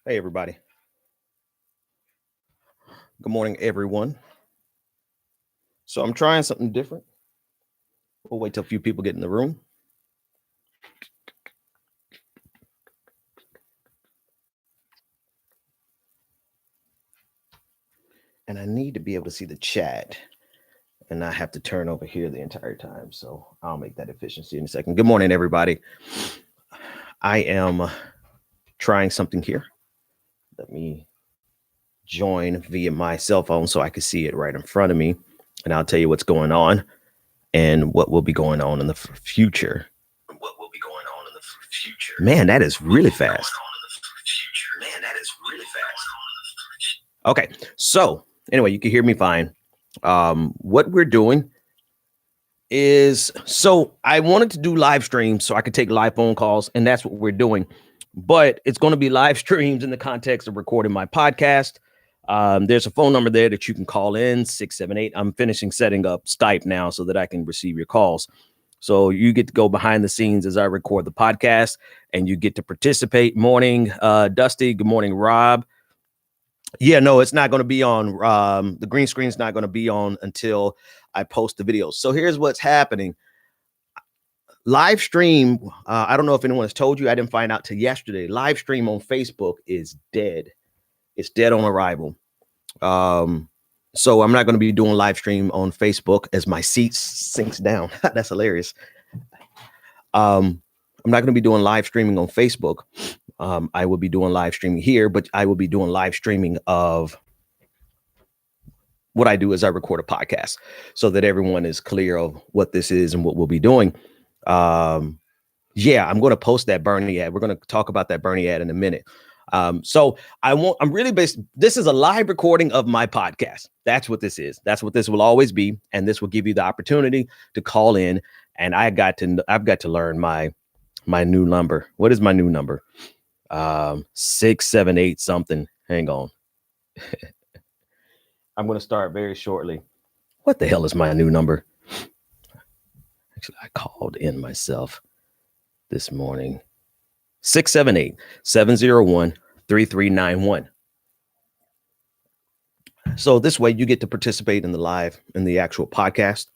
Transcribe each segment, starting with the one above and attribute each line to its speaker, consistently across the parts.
Speaker 1: Hey, everybody. Good morning, everyone. So I'm trying something different. We'll wait till a few people get in the room. And I need to be able to see the chat and not have to turn over here the entire time. So I'll make that efficiency in a second. Good morning, everybody. I am trying something here. Let me join via my cell phone so I can see it right in front of me. And I'll tell you what's going on and what will be going on in the future. Man, that is really fast. Okay, so anyway, you can hear me fine. What we're doing is, so I wanted to do live streams so I could take live phone calls, and that's what we're doing. But it's going to be live streams in the context of recording my podcast. There's a phone number there that you can call in, 678. I'm finishing setting up Skype now so that I can receive your calls. So you get to go behind the scenes as I record the podcast, and you get to participate. Morning, Dusty. Good morning, Rob. Yeah, no, it's not going to be on. The green screen is not going to be on until I post the videos. So here's what's happening. Live stream. I don't know if anyone has told you. I didn't find out till yesterday. Live stream on Facebook is dead. It's dead on arrival. So I'm not going to be doing live stream on Facebook as my seat sinks down. That's hilarious. I'm not going to be doing live streaming on Facebook. I will be doing live streaming here, but I will be doing live streaming of what I do is I record a podcast so that everyone is clear of what this is and what we'll be doing. Yeah, I'm going to post that Bernie ad. We're going to talk about that Bernie ad in a minute. So I'm really this is a live recording of my podcast. That's what this is. That's what this will always be. And this will give you the opportunity to call in. And I've got to learn my new number. What is my new number? 678 something. Hang on. I'm going to start very shortly. What the hell is my new number? Actually, I called in myself this morning. 678-701-3391. So this way you get to participate in the actual podcast.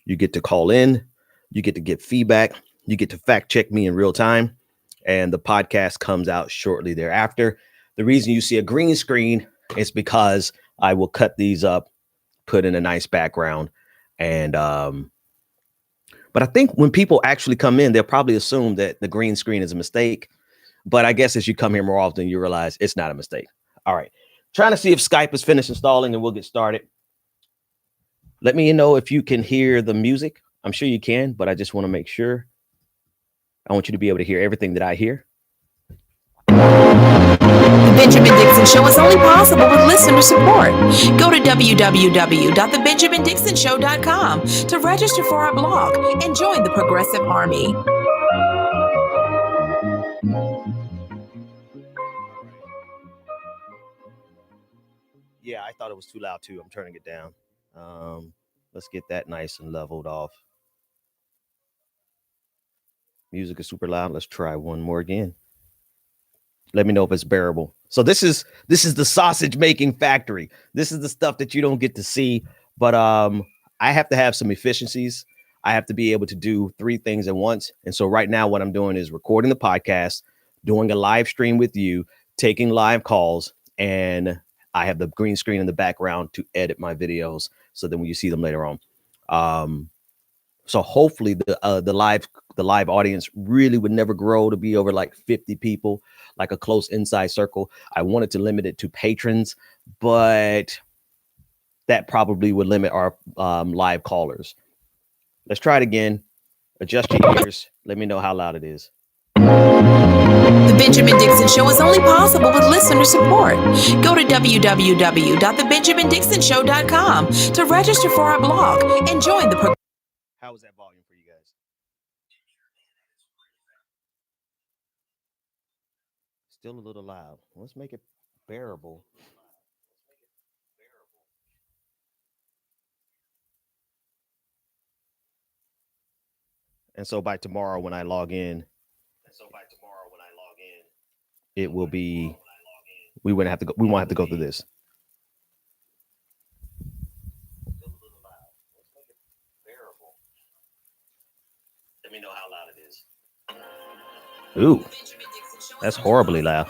Speaker 1: You get to call in. You get to get feedback. You get to fact check me in real time. And the podcast comes out shortly thereafter. The reason you see a green screen is because I will cut these up, put in a nice background. And but I think when people actually come in, they'll probably assume that the green screen is a mistake. But I guess as you come here more often, you realize it's not a mistake. All right. Trying to see if Skype is finished installing and we'll get started. Let me know if you can hear the music. I'm sure you can, but I just want to make sure. I want you to be able to hear everything that I hear.
Speaker 2: The Benjamin Dixon Show is only possible with listener support. Go to www.thebenjamindixonshow.com to register for our blog and join the Progressive Army.
Speaker 1: Yeah, I thought it was too loud too. I'm turning it down. Let's get that nice and leveled off. Music is super loud. Let's try one more again. Let me know if it's bearable. So this is the sausage making factory. This is the stuff that you don't get to see, but I have to have some efficiencies. I have to be able to do 3 things at once. And so right now what I'm doing is recording the podcast, doing a live stream with you, taking live calls, and I have the green screen in the background to edit my videos so then when you see them later on. So hopefully the live audience really would never grow to be over like 50 people, like a close inside circle. I wanted to limit it to patrons, but that probably would limit our live callers. Let's try it again. Adjust your ears. Let me know how loud it is.
Speaker 2: The Benjamin Dixon Show is only possible with listener support. Go to www.thebenjamindixonshow.com to register for our blog and join the
Speaker 1: How is that volume for you guys? Still a little loud. Let's make it bearable. And so by tomorrow when I log in, it will be We wouldn't have to go. We won't have to go through this. Let me know how loud it is. Ooh, that's horribly loud.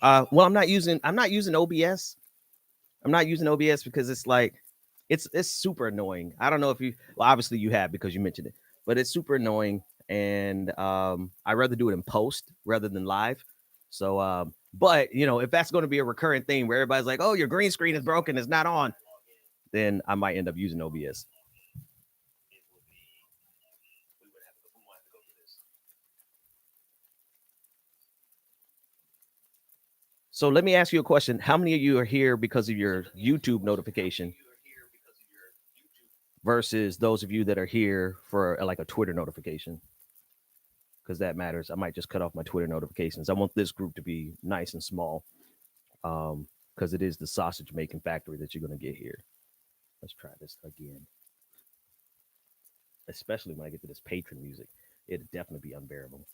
Speaker 1: Well, I'm not using OBS. I'm not using OBS because it's like it's super annoying. I don't know if you well obviously you have because you mentioned it, but it's super annoying and I'd rather do it in post rather than live. So but you know, if that's going to be a recurrent thing where everybody's like, "Oh, your green screen is broken, it's not on," then I might end up using OBS. So let me ask you a question. How many of you are here because of your YouTube notification versus those of you that are here for like a Twitter notification? Because that matters. I might just cut off my Twitter notifications. I want this group to be nice and small because it is the sausage making factory that you're going to get here. Let's try this again. Especially when I get to this patron music, it'd definitely be unbearable.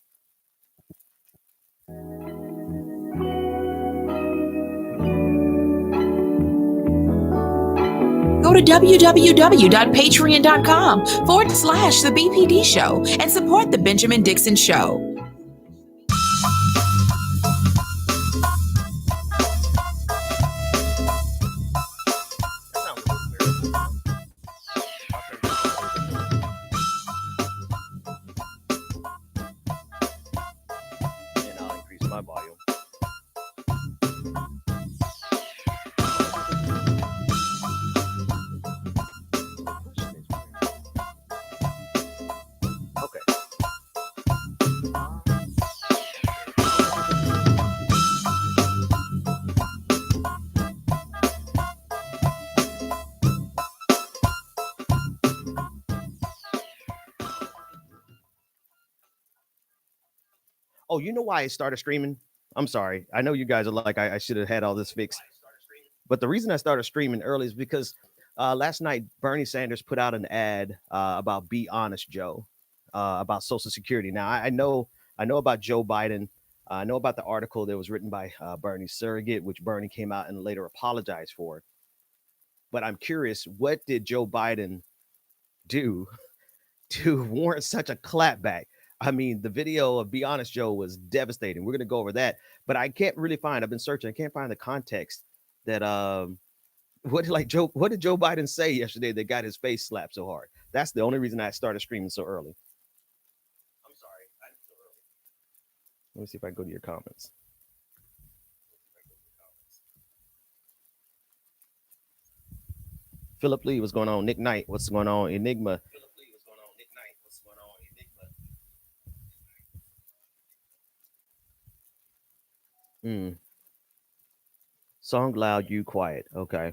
Speaker 2: Go to www.patreon.com/The BPD Show and support The Benjamin Dixon Show.
Speaker 1: And I'll increase my volume. Okay. Oh, you know why I started streaming? I'm sorry. I know you guys are like, I should have had all this fixed. But the reason I started streaming early is because last night Bernie Sanders put out an ad about "Be Honest, Joe," about Social Security. Now I know about Joe Biden. I know about the article that was written by Bernie's surrogate, which Bernie came out and later apologized for. But I'm curious, what did Joe Biden do to warrant such a clapback? I mean, the video of "Be Honest, Joe" was devastating. We're going to go over that, but I can't really find. I've been searching. I can't find the context that what did Joe Biden say yesterday that got his face slapped so hard? That's the only reason I started streaming so early. I'm sorry, I'm so early. Let me see if I can go to your comments. Philip Lee, what's going on? Nick Knight, what's going on? Enigma. Philip Lee, what's going on? Nick Knight, what's going on? Enigma. Song loud, you quiet. Okay.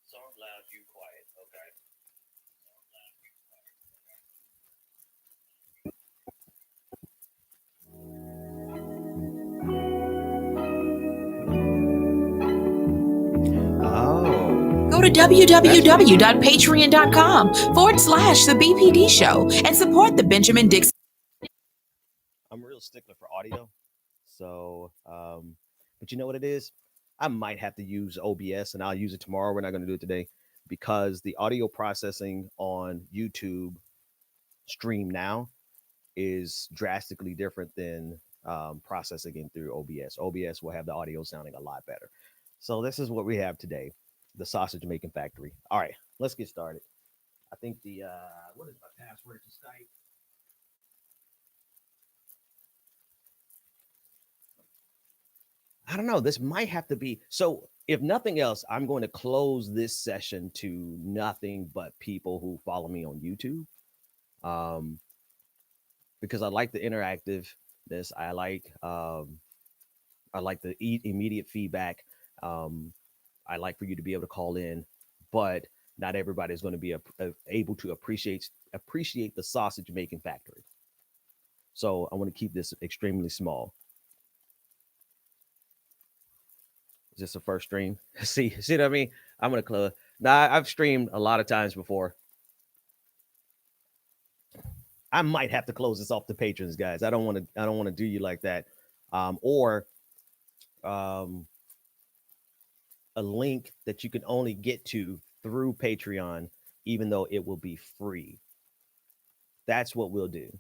Speaker 1: Song loud, you quiet. Okay. Oh.
Speaker 2: Go to www.patreon.com/The BPD Show and support The Benjamin Dixon.
Speaker 1: I'm a real stickler for audio. So, but you know what it is? I might have to use OBS and I'll use it tomorrow. We're not going to do it today because the audio processing on YouTube stream now is drastically different than processing it through OBS. OBS will have the audio sounding a lot better. So this is what we have today, the sausage making factory. All right, let's get started. I think the what is my password to Skype? I don't know. This might have to be so. If nothing else, I'm going to close this session to nothing but people who follow me on YouTube, because I like the interactiveness. I like the immediate feedback. I like for you to be able to call in, but not everybody is going to be able to appreciate the sausage making factory. So I want to keep this extremely small. Is this the first stream? See what I mean? I'm gonna close. Now I've streamed a lot of times before. I might have to close this off to patrons, guys. I don't want to. I don't want to do you like that. Or um, a link that you can only get to through Patreon, even though it will be free. That's what we'll do.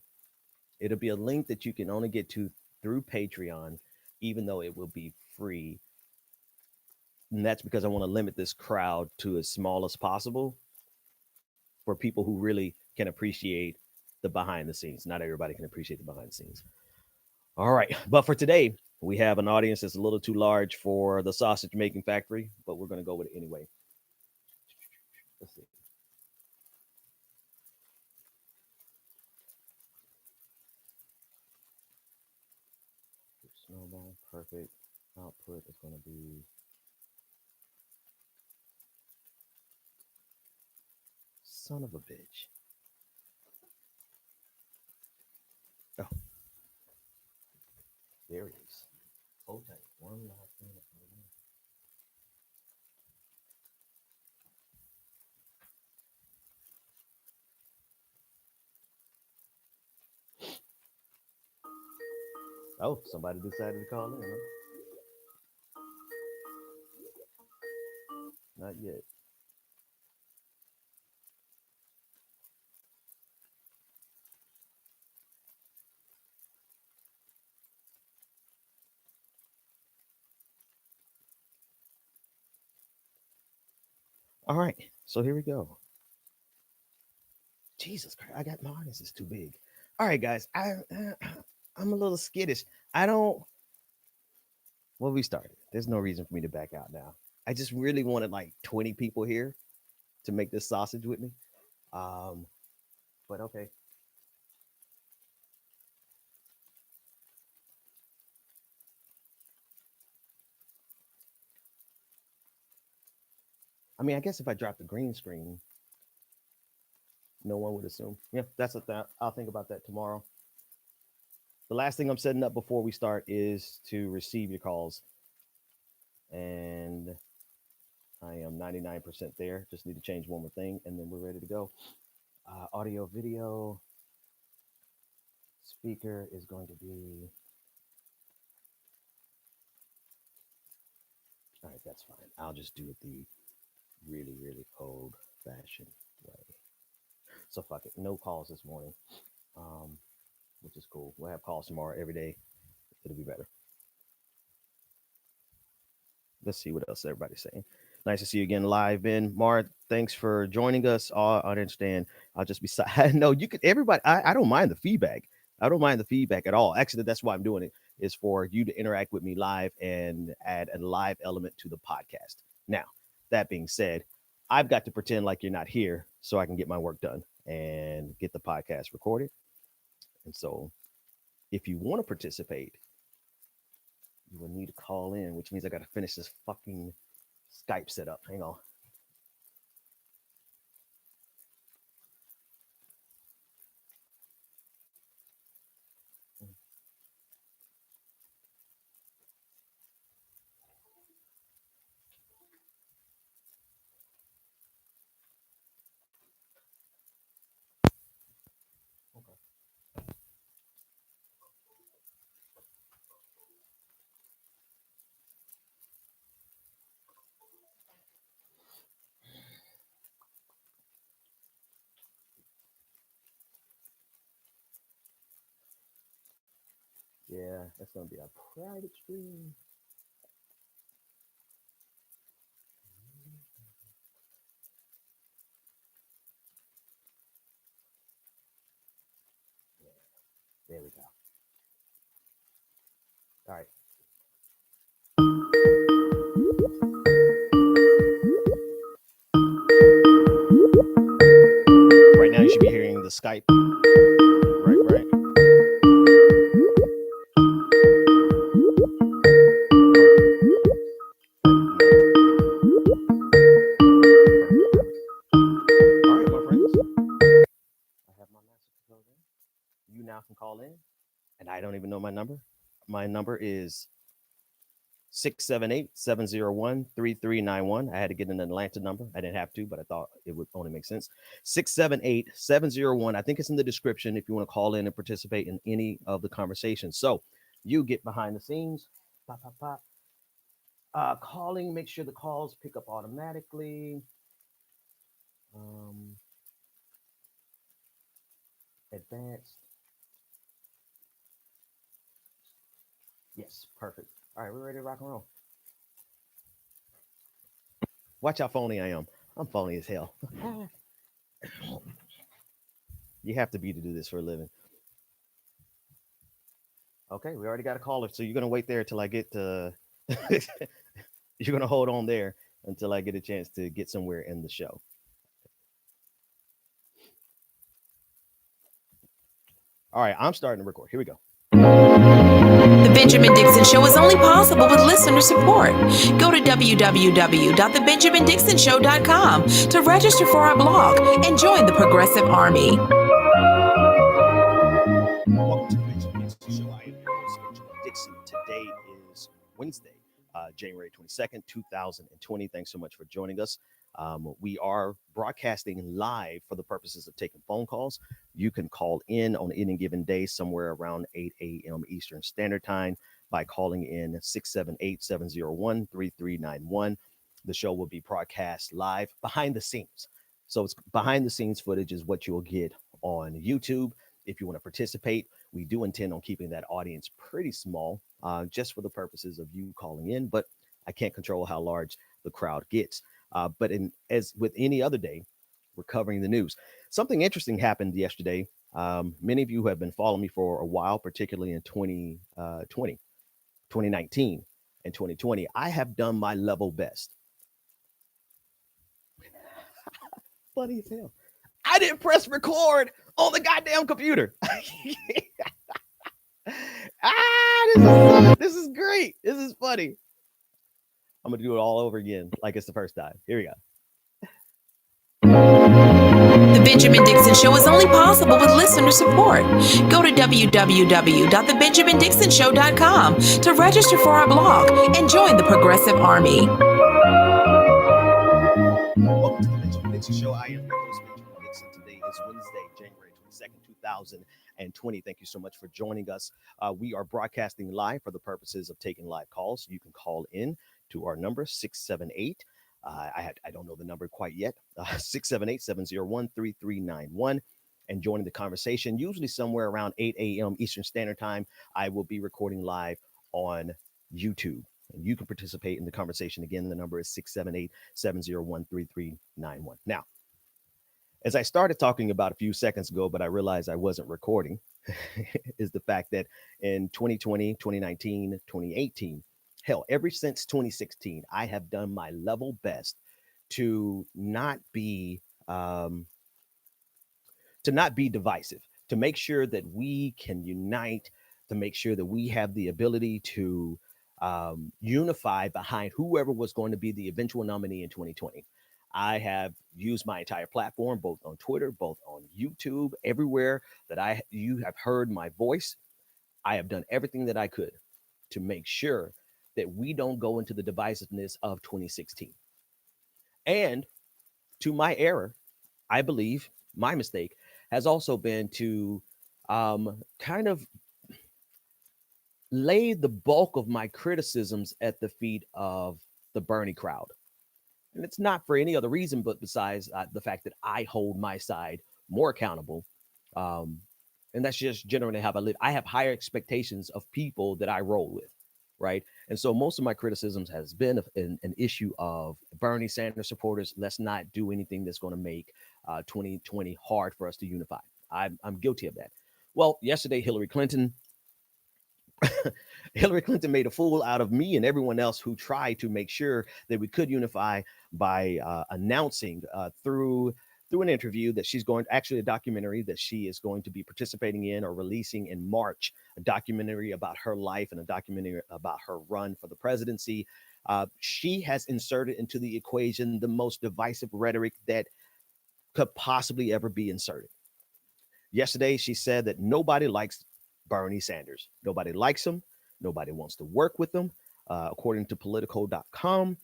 Speaker 1: It'll be a link that you can only get to through Patreon, even though it will be free. And that's because I want to limit this crowd to as small as possible for people who really can appreciate the behind the scenes. Not everybody can appreciate the behind the scenes. All right. But for today, we have an audience that's a little too large for the sausage making factory, but we're going to go with it anyway. Let's see. Snowball, perfect. Output is going to be son of a bitch. Oh, there it is. Hold tight. One last minute. Oh, somebody decided to call in. Huh? Not yet. All right. So here we go. Jesus Christ, I got my audience is too big. All right, guys. I'm a little skittish. I don't. Well, we started. There's no reason for me to back out now. I just really wanted like 20 people here to make this sausage with me. Um, but okay. I mean, I guess if I dropped the green screen, no one would assume. Yeah, that's a thought. I'll think about that tomorrow. The last thing I'm setting up before we start is to receive your calls, and I am 99% there. Just need to change one more thing, and then we're ready to go. Audio, video, speaker is going to be. All right, that's fine. I'll just do it the really, really old fashioned way. So fuck it. No calls this morning, um, which is cool. We'll have calls tomorrow every day. It'll be better. Let's see what else everybody's saying. Nice to see you again live, Ben. Mar, thanks for joining us. I understand. I'll just be no, you could everybody. I don't mind the feedback. I don't mind the feedback at all. Actually, that's why I'm doing it, is for you to interact with me live and add a live element to the podcast. Now, that being said, I've got to pretend like you're not here so I can get my work done and get the podcast recorded. And so if you want to participate, you will need to call in, which means I got to finish this fucking Skype setup. Hang on. Okay. Yeah, that's gonna be a private stream. Yeah, there we go. All right. Right now, you should be hearing the Skype. Right. All right, my friends. I have my message code in. You now can call in, and I don't even know my number. My number is 678-701-3391. I had to get an Atlanta number. I didn't have to, but I thought it would only make sense. 678-701. I think it's in the description if you want to call in and participate in any of the conversations. So you get behind the scenes. Pop, pop, pop. Calling, make sure the calls pick up automatically. Advanced. Yes, perfect. All right, we're ready to rock and roll. Watch how phony I am. I'm phony as hell. You have to be to do this for a living. Okay, we already got a caller, so you're gonna wait there till I get to. You're gonna hold on there until I get a chance to get somewhere in the show. All right, I'm starting to record. Here we go.
Speaker 2: The Benjamin Dixon Show is only possible with listener support. Go to www.thebenjamindixonshow.com to register for our blog and join the Progressive Army.
Speaker 1: Welcome to the Benjamin Dixon Show. I am your host, Benjamin Dixon. Today is Wednesday, January 22nd, 2020. Thanks so much for joining us. We are broadcasting live for the purposes of taking phone calls. You can call in on any given day somewhere around 8 a.m. Eastern Standard Time by calling in 678-701-3391. The show will be broadcast live behind the scenes. So it's behind the scenes footage is what you'll get on YouTube. If you want to participate, we do intend on keeping that audience pretty small, just for the purposes of you calling in, but I can't control how large the crowd gets. But as with any other day, we're covering the news. Something interesting happened yesterday. Many of you who have been following me for a while, particularly in 2019, and 2020. I have done my level best. Funny as hell. I didn't press record on the goddamn computer. This is great. This is funny. I'm going to do it all over again like it's the first time. Here we go.
Speaker 2: The Benjamin Dixon Show is only possible with listener support. Go to www.thebenjamindixonshow.com to register for our blog and join the Progressive Army.
Speaker 1: Welcome to the Benjamin Dixon Show. I am your host, Benjamin Dixon. Today is Wednesday, January 22nd, 2020. Thank you so much for joining us. We are broadcasting live for the purposes of taking live calls. You can call in to our number 678. I don't know the number quite yet. 678-701-3391 and joining the conversation. Usually somewhere around 8 a.m. Eastern Standard Time, I will be recording live on YouTube. And you can participate in the conversation. Again, the number is 678-701-3391. Now, as I started talking about a few seconds ago, but I realized I wasn't recording, is the fact that in 2020, 2019, 2018, hell, ever since 2016, I have done my level best to not be divisive, to make sure that we can unite, to make sure that we have the ability to unify behind whoever was going to be the eventual nominee in 2020. I have used my entire platform, both on Twitter, both on YouTube, everywhere that you have heard my voice. I have done everything that I could to make sure that we don't go into the divisiveness of 2016. And to my error, I believe my mistake has also been to kind of lay the bulk of my criticisms at the feet of the Bernie crowd. And it's not for any other reason, but besides the fact that I hold my side more accountable. And that's just generally how I live. I have higher expectations of people that I roll with. Right. And so most of my criticisms has been an issue of Bernie Sanders supporters. Let's not do anything that's going to make 2020 hard for us to unify. I'm guilty of that. Well, yesterday, Hillary Clinton made a fool out of me and everyone else who tried to make sure that we could unify by announcing through an interview that she's going, actually a documentary that she is going to be participating in or releasing in March, a documentary about her life and a documentary about her run for the presidency. She has inserted into the equation the most divisive rhetoric that could possibly ever be inserted. Yesterday, she said that nobody likes Bernie Sanders. Nobody likes him. Nobody wants to work with him. According to Politico.com,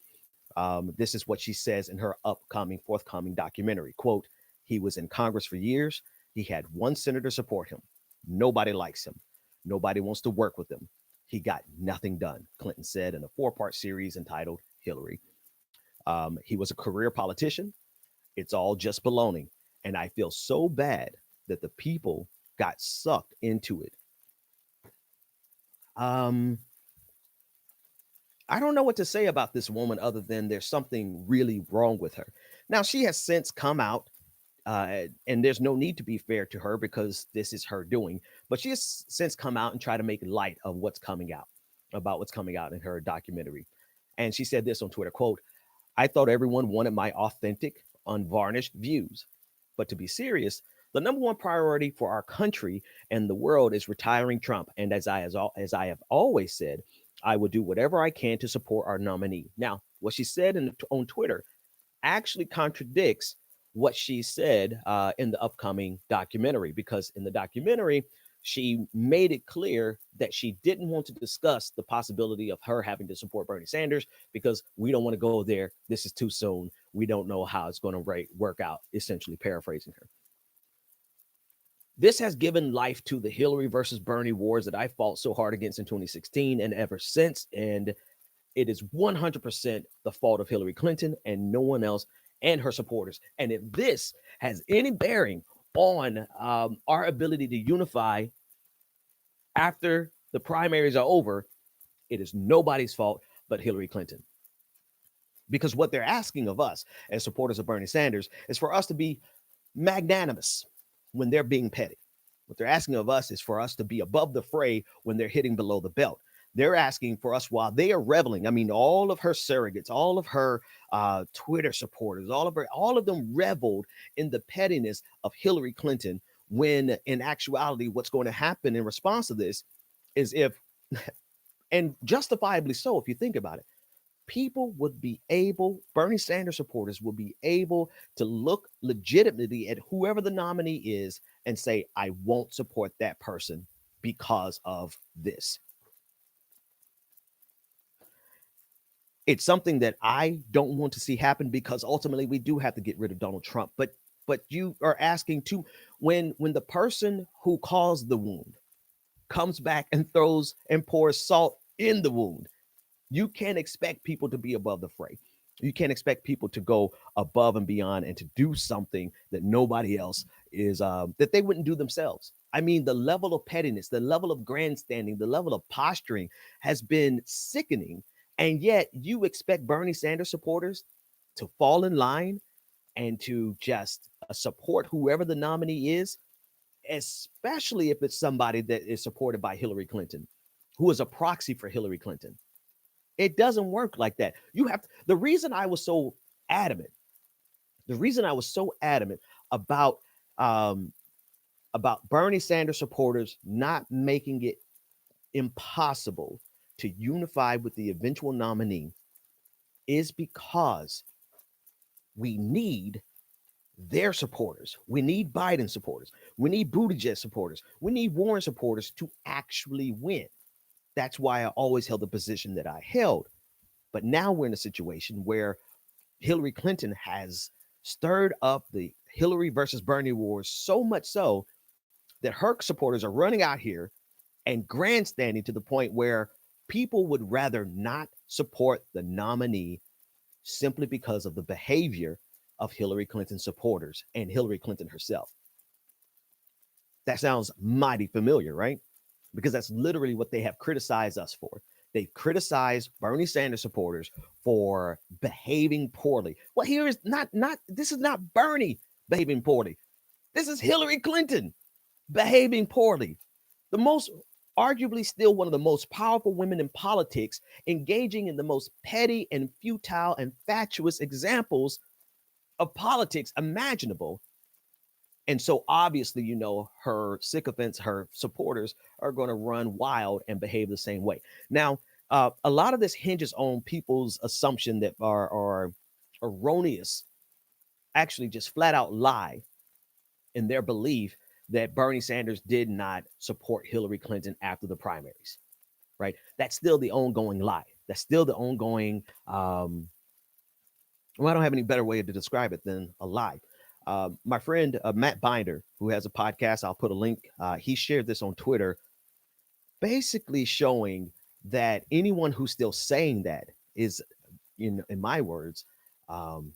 Speaker 1: this is what she says in her forthcoming documentary. Quote, he was in Congress for years. He had one senator support him. Nobody likes him. Nobody wants to work with him. He got nothing done, Clinton said in a four-part series entitled Hillary. He was a career politician. It's all just baloney. And I feel so bad that the people got sucked into it. I don't know what to say about this woman other than there's something really wrong with her. Now, she has since come out, and there's no need to be fair to her because this is her doing, but she has since come out and try to make light of what's coming out, about what's coming out in her documentary. And she said this on Twitter, quote, I thought everyone wanted my authentic, unvarnished views. But to be serious, the number one priority for our country and the world is retiring Trump. And as I have always said, I will do whatever I can to support our nominee. Now, what she said on Twitter actually contradicts what she said in the upcoming documentary, because in the documentary, she made it clear that she didn't want to discuss the possibility of her having to support Bernie Sanders because we don't want to go there. This is too soon. We don't know how it's going to work out, essentially paraphrasing her. This has given life to the Hillary versus Bernie wars that I fought so hard against in 2016 and ever since. And it is 100% the fault of Hillary Clinton and no one else and her supporters. And if this has any bearing on our ability to unify after the primaries are over, it is nobody's fault but Hillary Clinton. Because what they're asking of us as supporters of Bernie Sanders is for us to be magnanimous when they're being petty. What they're asking of us is for us to be above the fray when they're hitting below the belt. They're asking for us while they are reveling. I mean, all of her surrogates, all of her Twitter supporters, all of them reveled in the pettiness of Hillary Clinton, when in actuality, what's going to happen in response to this is and justifiably so, if you think about it, Bernie Sanders supporters will be able to look legitimately at whoever the nominee is and say, I won't support that person because of this. It's something that I don't want to see happen, because ultimately we do have to get rid of Donald Trump. But you are asking to when the person who caused the wound comes back and throws and pours salt in the wound, you can't expect people to be above the fray. You can't expect people to go above and beyond and to do something that nobody else is, that they wouldn't do themselves. I mean, the level of pettiness, the level of grandstanding, the level of posturing has been sickening. And yet you expect Bernie Sanders supporters to fall in line and to just support whoever the nominee is, especially if it's somebody that is supported by Hillary Clinton, who is a proxy for Hillary Clinton. It doesn't work like that. The reason I was so adamant about Bernie Sanders supporters not making it impossible to unify with the eventual nominee is because we need their supporters. We need Biden supporters. We need Buttigieg supporters. We need Warren supporters to actually win. That's why I always held the position that I held. But now we're in a situation where Hillary Clinton has stirred up the Hillary versus Bernie wars so much so that her supporters are running out here and grandstanding to the point where people would rather not support the nominee simply because of the behavior of Hillary Clinton supporters and Hillary Clinton herself. That sounds mighty familiar, right? Because that's literally what they have criticized us for. They've criticized Bernie Sanders supporters for behaving poorly. Well, here is this is not Bernie behaving poorly. This is Hillary Clinton behaving poorly. Arguably still one of the most powerful women in politics, engaging in the most petty and futile and fatuous examples of politics imaginable. And so obviously, her sycophants, her supporters are going to run wild and behave the same way. Now, a lot of this hinges on people's assumption that are erroneous, actually just flat out lie in their belief that Bernie Sanders did not support Hillary Clinton after the primaries, right? That's still the ongoing lie. That's still the ongoing. Well, I don't have any better way to describe it than a lie. My friend Matt Binder, who has a podcast, I'll put a link. He shared this on Twitter, basically showing that anyone who's still saying that is, in my words, um,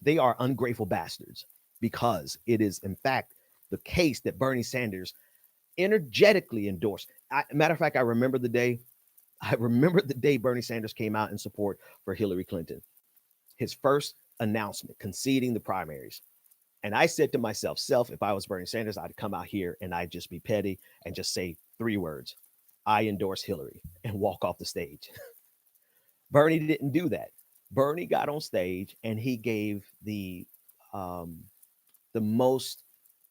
Speaker 1: they are ungrateful bastards, because it is, in fact, the case that Bernie Sanders energetically endorsed. Matter of fact, I remember the day. I remember the day Bernie Sanders came out in support for Hillary Clinton. His first announcement, conceding the primaries. And I said to myself, if I was Bernie Sanders, I'd come out here and I'd just be petty and just say 3 words: I endorse Hillary, and walk off the stage. Bernie didn't do that. Bernie got on stage and he gave the most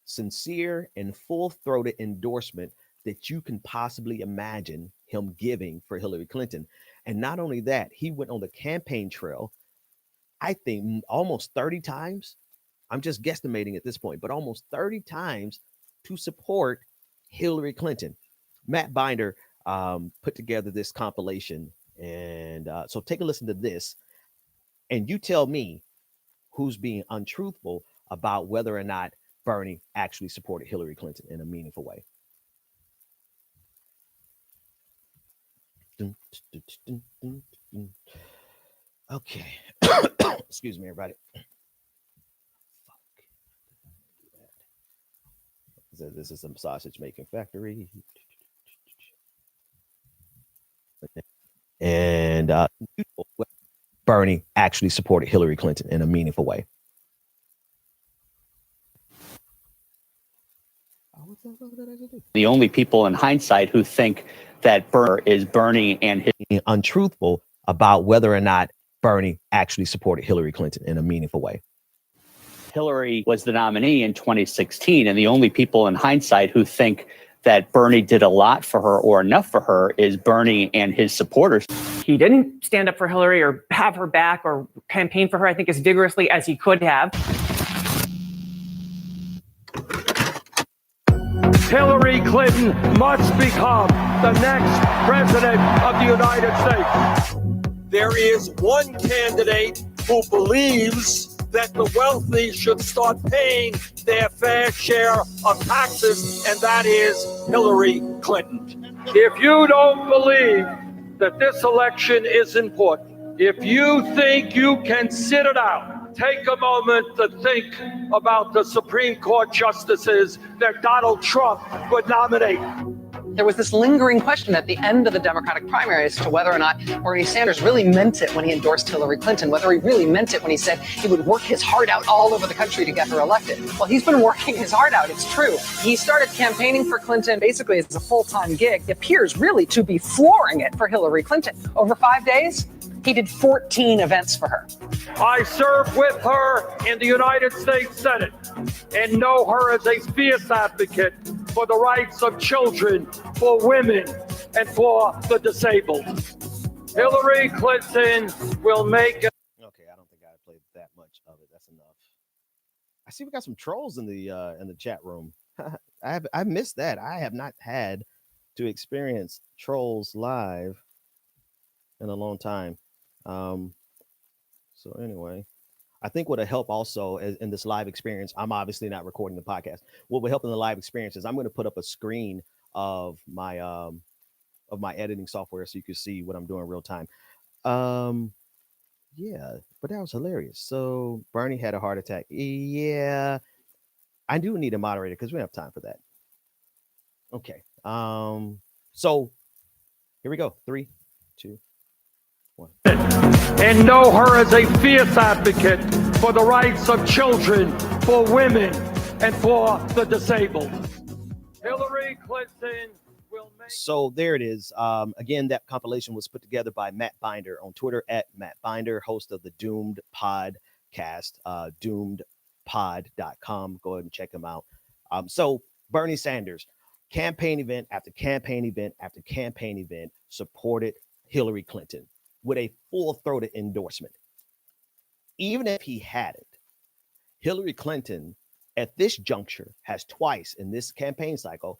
Speaker 1: sincere and full-throated endorsement that you can possibly imagine him giving for Hillary Clinton. And not only that, he went on the campaign trail, I think almost 30 times. I'm just guesstimating at this point, but almost 30 times to support Hillary Clinton. Matt Binder put together this compilation. And so take a listen to this, and you tell me who's being untruthful about whether or not Bernie actually supported Hillary Clinton in a meaningful way. Okay. Excuse me, everybody. This is some sausage making factory. And Bernie actually supported Hillary Clinton in a meaningful way.
Speaker 3: The only people in hindsight who think that Bernie and his
Speaker 1: untruthful about whether or not Bernie actually supported Hillary Clinton in a meaningful way.
Speaker 3: Hillary was the nominee in 2016, and the only people in hindsight who think that Bernie did a lot for her or enough for her is Bernie and his supporters.
Speaker 4: He didn't stand up for Hillary or have her back or campaign for her, I think, as vigorously as he could have.
Speaker 5: Hillary Clinton must become the next president of the United States. There is one candidate who believes that the wealthy should start paying their fair share of taxes, and that is Hillary Clinton. If you don't believe that this election is important, if you think you can sit it out, take a moment to think about the Supreme Court justices that Donald Trump would nominate.
Speaker 6: There was this lingering question at the end of the Democratic primary as to whether or not Bernie Sanders really meant it when he endorsed Hillary Clinton, whether he really meant it when he said he would work his heart out all over the country to get her elected. Well, he's been working his heart out, it's true. He started campaigning for Clinton basically as a full-time gig. He appears really to be flooring it for Hillary Clinton. Over 5 days, he did 14 events for her.
Speaker 5: I served with her in the United States Senate and know her as a fierce advocate for the rights of children, for women, and for the disabled. Hillary Clinton will make it.
Speaker 1: Okay, I don't think I played that much of it. That's enough. I see we got some trolls in the chat room. I missed that. I have not had to experience trolls live in a long time. So anyway, I think what will help also in this live experience, I'm obviously not recording the podcast. What will help in the live experience is I'm going to put up a screen of my editing software so you can see what I'm doing real time. Yeah, but that was hilarious. So Bernie had a heart attack. Yeah, I do need a moderator because we don't have time for that. Okay. So here we go. 3, 2, 1.
Speaker 5: And know her as a fierce advocate for the rights of children, for women, and for the disabled. Hillary Clinton will make.
Speaker 1: So there it is. Again, that compilation was put together by Matt Binder on Twitter at Matt Binder, host of the Doomed Podcast, doomedpod.com. Go ahead and check him out. So Bernie Sanders, campaign event after campaign event after campaign event, supported Hillary Clinton with a full-throated endorsement. Even if he hadn't, Hillary Clinton at this juncture has twice in this campaign cycle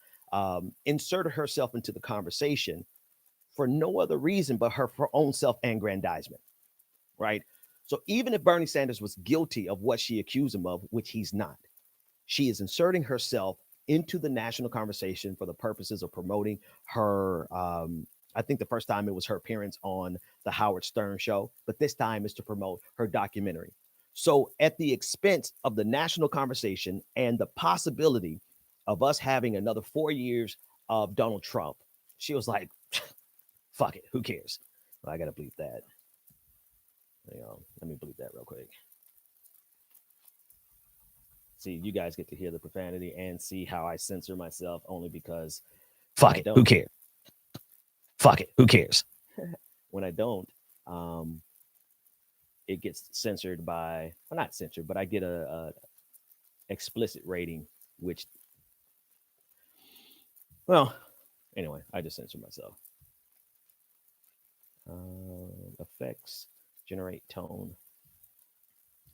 Speaker 1: inserted herself into the conversation for no other reason but her own self-aggrandizement, right? So even if Bernie Sanders was guilty of what she accused him of, which he's not, she is inserting herself into the national conversation for the purposes of promoting her. I think the first time it was her appearance on the Howard Stern show, but this time is to promote her documentary. So at the expense of the national conversation and the possibility of us having another 4 years of Donald Trump, she was like, fuck it, who cares? Well, I got to bleep that. Let me bleep that real quick. See, you guys get to hear the profanity and see how I censor myself only because fuck it, who cares? Fuck it, who cares? When I don't, it gets censored by, well, not censored, but I get a explicit rating, which, well, anyway, I just censor myself. Effects, generate tone.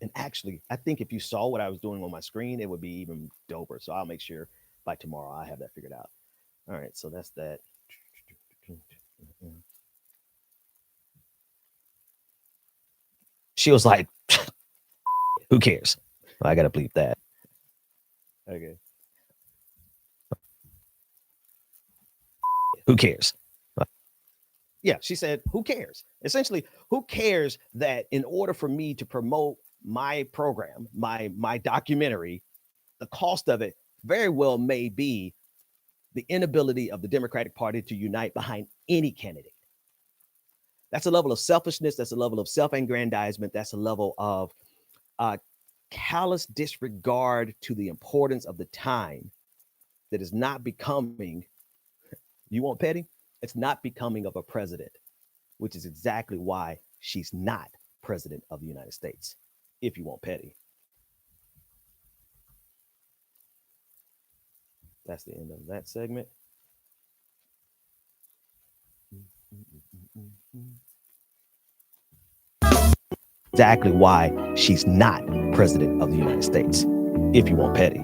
Speaker 1: And actually, I think if you saw what I was doing on my screen, it would be even doper. So I'll make sure by tomorrow I have that figured out. All right, so that's that. She was like, who cares? I got to bleep that. Okay. Who cares? Yeah, she said, who cares? Essentially, who cares that in order for me to promote my program, my documentary, the cost of it very well may be the inability of the Democratic Party to unite behind any candidate. That's a level of selfishness. That's a level of self-aggrandizement. That's a level of callous disregard to the importance of the time that is not becoming, you want petty? It's not becoming of a president, which is exactly why she's not president of the United States, if you want petty. That's the end of that segment. Exactly why she's not president of the United States, if you want petty.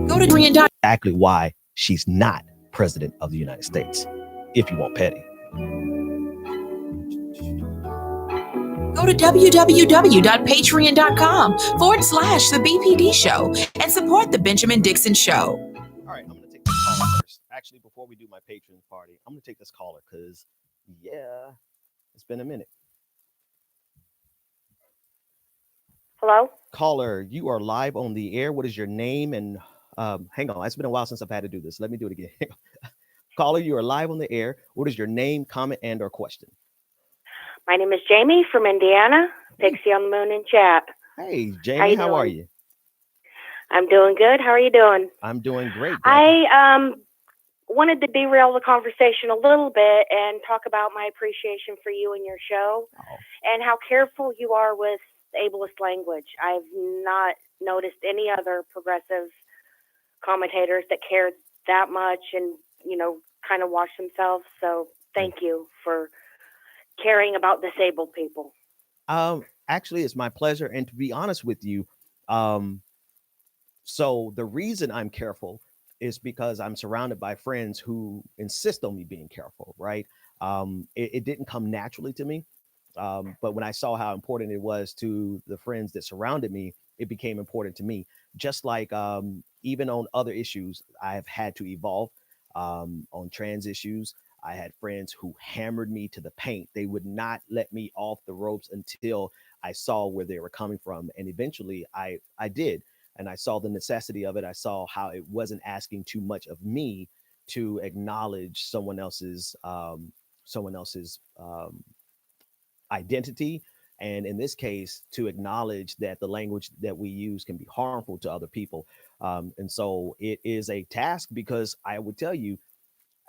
Speaker 2: Go to Korean.
Speaker 1: Exactly why she's not president of the United States, if you want petty.
Speaker 2: Go to www.patreon.com/The BPD Show and support The Benjamin Dixon Show.
Speaker 1: All right, I'm going to take this caller first. Actually, before we do my Patreon party, I'm going to take this caller because, yeah, it's been a minute.
Speaker 7: Hello?
Speaker 1: Caller, you are live on the air. What is your name? And hang on, it's been a while since I've had to do this. Let me do it again. Caller, you are live on the air. What is your name, comment, and or question?
Speaker 7: My name is Jamie from Indiana, Pixie on the Moon in chat.
Speaker 1: Hey, Jamie, how are you?
Speaker 7: I'm doing good. How are you doing?
Speaker 1: I'm doing great.
Speaker 7: I wanted to derail the conversation a little bit and talk about my appreciation for you and your show and how careful you are with ableist language. I've not noticed any other progressive commentators that care that much and, you know, kind of wash themselves. So thank you for caring about disabled people.
Speaker 1: Actually, it's my pleasure. And to be honest with you, so the reason I'm careful is because I'm surrounded by friends who insist on me being careful, right? It didn't come naturally to me. But when I saw how important it was to the friends that surrounded me, it became important to me. Just like even on other issues, I have had to evolve. On trans issues, I had friends who hammered me to the paint. They would not let me off the ropes until I saw where they were coming from. And eventually I did. And I saw the necessity of it. I saw how it wasn't asking too much of me to acknowledge someone else's identity. And in this case, to acknowledge that the language that we use can be harmful to other people. And so it is a task, because I would tell you,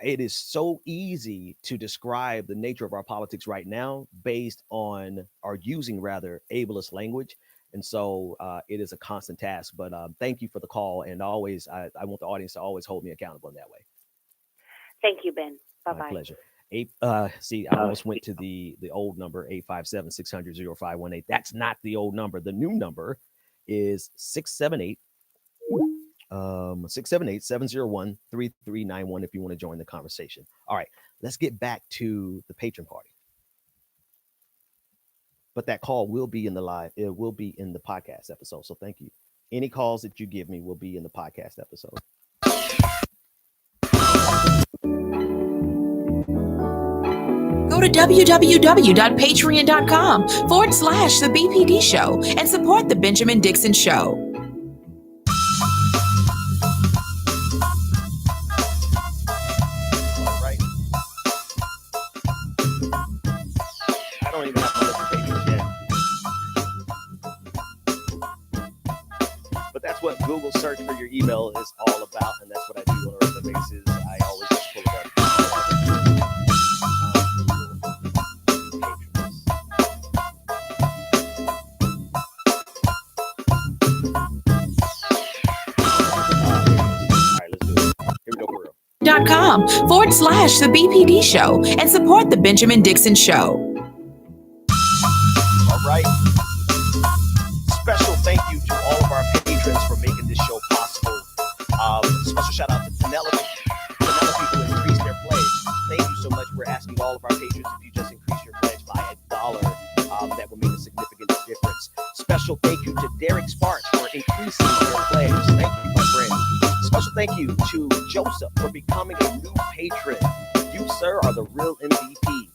Speaker 1: it is so easy to describe the nature of our politics right now based on, or using rather, ableist language. And so it is a constant task. But thank you for the call. And always, I want the audience to always hold me accountable in that way.
Speaker 7: Thank you, Ben. Bye-bye.
Speaker 1: My pleasure. See, I almost went to the old number, 857-600-0518. That's not the old number. The new number is 678 678-701-3391 if you want to join the conversation. All right, let's get back to the patron party. But that call will be in the live, it will be in the podcast episode. So thank you. Any calls that you give me will be in the podcast episode.
Speaker 2: Go to www.patreon.com/The BPD Show and support The Benjamin Dixon Show.
Speaker 1: Right. I don't even have to list the patrons yet. But that's what Google search for your email is all about, and that's what I do on a regular basis. I always just pull it up.
Speaker 2: .com/The BPD Show and support The Benjamin Dixon Show.
Speaker 1: All right. Special thank you to all of our patrons for making this show possible. Special shout out to Penelope. Penelope who increased their pledge. Thank you so much. We're asking all of our patrons if you just increase your pledge by $1, that will make a significant difference. Special thank you to Derek Sparks for increasing their pledge. Thank you, my friend. Special thank you to Joseph for becoming a new patron. You, sir, are the real MVP.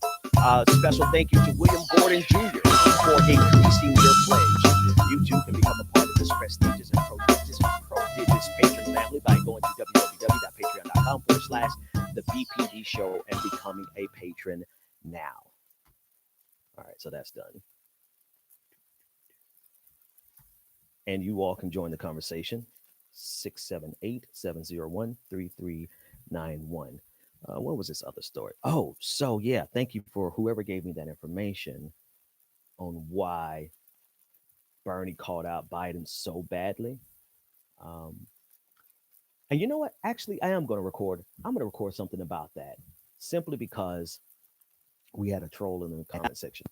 Speaker 1: Special thank you to William Gordon Jr. for increasing your pledge. You too can become a part of this prestigious and prodigious patron family by going to www.patreon.com/The BPD Show and becoming a patron now. All right, so that's done. And you all can join the conversation. 678-701-3391. What was this other story? Oh, so yeah, thank you for whoever gave me that information on why Bernie called out Biden so badly. And you know what? Actually, I'm going to record something about that simply because we had a troll in the comment section.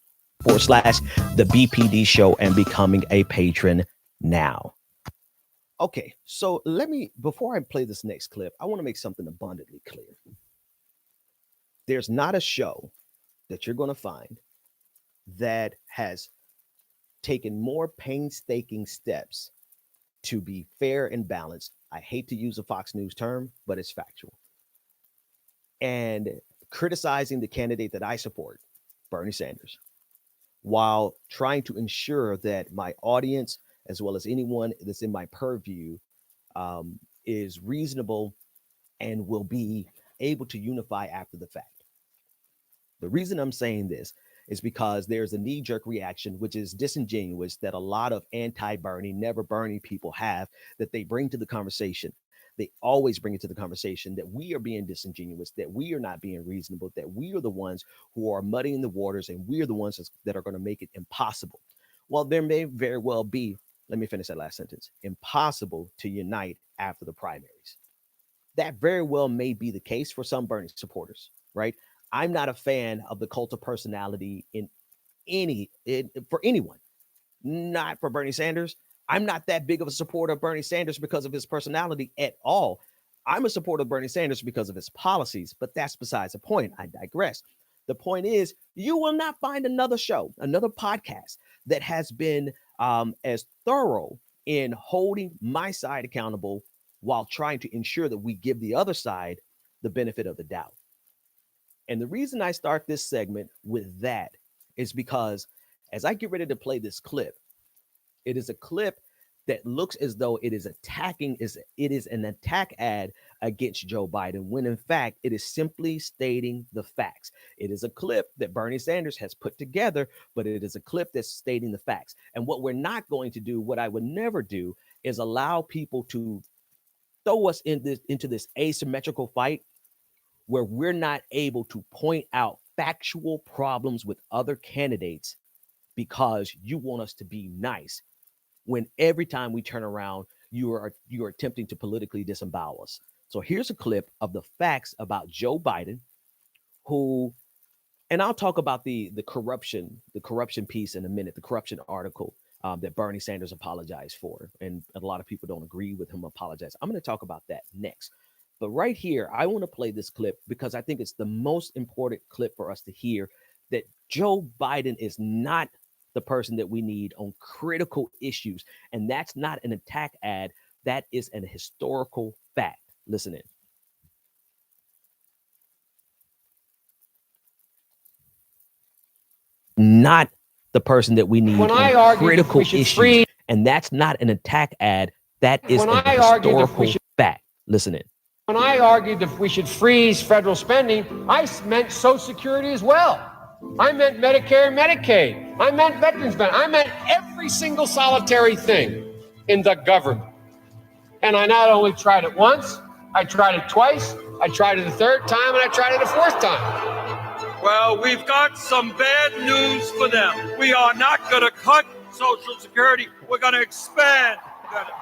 Speaker 1: /The BPD Show and becoming a patron now. Okay, so before I play this next clip, I want to make something abundantly clear. There's not a show that you're going to find that has taken more painstaking steps to be fair and balanced. I hate to use a Fox News term, but it's factual. And criticizing the candidate that I support, Bernie Sanders, while trying to ensure that my audience, as well as anyone that's in my purview, is reasonable and will be able to unify after the fact. The reason I'm saying this is because there's a knee-jerk reaction, which is disingenuous, that a lot of anti-Bernie, never Bernie people have, that they bring to the conversation. They always bring it to the conversation that we are being disingenuous, that we are not being reasonable, that we are the ones who are muddying the waters, and we are the ones that are going to make it impossible. Well, there may very well be, let me finish that last sentence, impossible to unite after the primaries. That very well may be the case for some Bernie supporters, right? I'm not a fan of the cult of personality for anyone, not for Bernie Sanders. I'm not that big of a supporter of Bernie Sanders because of his personality at all. I'm a supporter of Bernie Sanders because of his policies, but that's besides the point. I digress. The point is, you will not find another show, another podcast that has been as thorough in holding my side accountable while trying to ensure that we give the other side the benefit of the doubt. And the reason I start this segment with that is because as I get ready to play this clip, it is a clip that looks as though it is an attack ad against Joe Biden, when in fact it is simply stating the facts. It is a clip that Bernie Sanders has put together, but it is a clip that's stating the facts. And what we're not going to do, what I would never do, is allow people to throw us into this asymmetrical fight where we're not able to point out factual problems with other candidates because you want us to be nice, when every time we turn around, you are attempting to politically disembowel us. So here's a clip of the facts about Joe Biden, who, and I'll talk about the corruption piece in a minute, the corruption article that Bernie Sanders apologized for. And a lot of people don't agree with him apologize. I'm going to talk about that next. But right here, I want to play this clip because I think it's the most important clip for us to hear, that Joe Biden is not the person that we need on critical issues. And that's not an attack ad. That is an historical fact. Listen in. Not the person that we need on critical issues. And that's not an attack ad. That is a historical fact. Listen in.
Speaker 8: When I argued that we should freeze federal spending, I meant Social Security as well. I meant Medicare and Medicaid. I meant veterans benefits. I meant every single solitary thing in the government. And I not only tried it once, I tried it twice, I tried it a third time, and I tried it a fourth time.
Speaker 5: Well, we've got some bad news for them. We are not going to cut Social Security. We're going to expand benefits.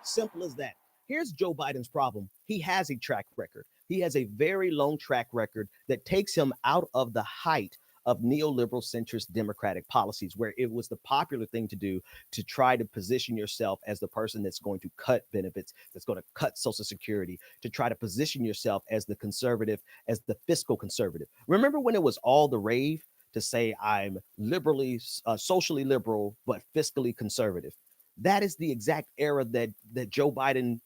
Speaker 1: Simple as that. Here's Joe Biden's problem. He has a track record. He has a very long track record that takes him out of the height of neoliberal centrist democratic policies, where it was the popular thing to do to try to position yourself as the person that's going to cut benefits, that's going to cut Social Security, to try to position yourself as the conservative, as the fiscal conservative. Remember when it was all the rave to say I'm liberally, socially liberal, but fiscally conservative? That is the exact era that Joe Biden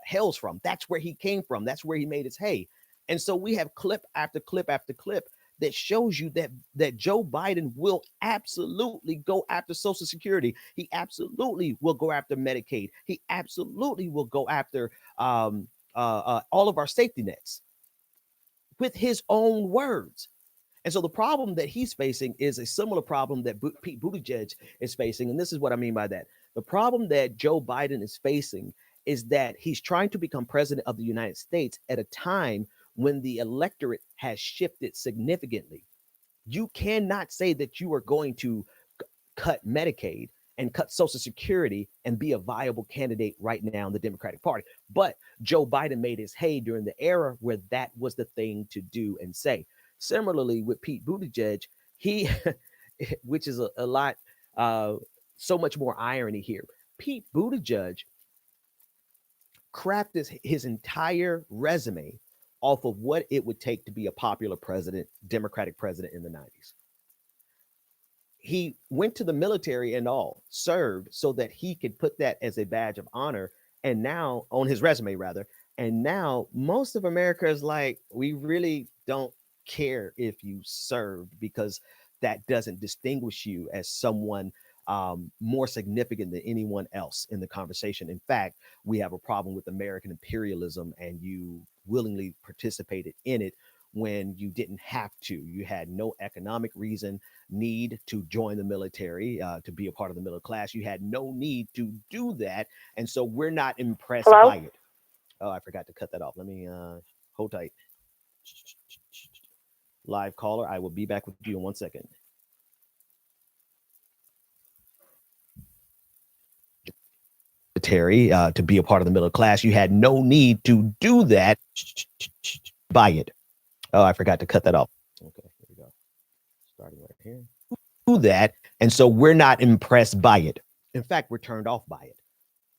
Speaker 1: hails from. That's where he came from. That's where he made his hay. And so we have clip after clip after clip that shows you that Joe Biden will absolutely go after Social Security. He absolutely will go after Medicaid. He absolutely will go after all of our safety nets with his own words. And so the problem that he's facing is a similar problem that Pete Buttigieg is facing. And this is what I mean by that. The problem that Joe Biden is facing is that he's trying to become president of the United States at a time when the electorate has shifted significantly. You cannot say that you are going to cut Medicaid and cut Social Security and be a viable candidate right now in the Democratic Party. But Joe Biden made his hay during the era where that was the thing to do and say. Similarly, with Pete Buttigieg, he, which is a lot, so much more irony here. Pete Buttigieg crafted his entire resume off of what it would take to be a popular president, Democratic president in the 90s. He went to the military and all, served so that he could put that as a badge of honor, and now on his resume rather. And now most of America is like, we really don't care if you served, because that doesn't distinguish you as someone more significant than anyone else in the conversation. In fact, we have a problem with American imperialism, and you willingly participated in it when you didn't have to. You had no economic need to join the military, to be a part of the middle class. You had no need to do that. And so we're not impressed by it. Oh, I forgot to cut that off. Let me hold tight. Live caller, I will be back with you in 1 second. To be a part of the middle class, you had no need to do that. Buy it. Oh, I forgot to cut that off. Okay, here we go. Starting right here. Do that. And so we're not impressed by it. In fact, we're turned off by it.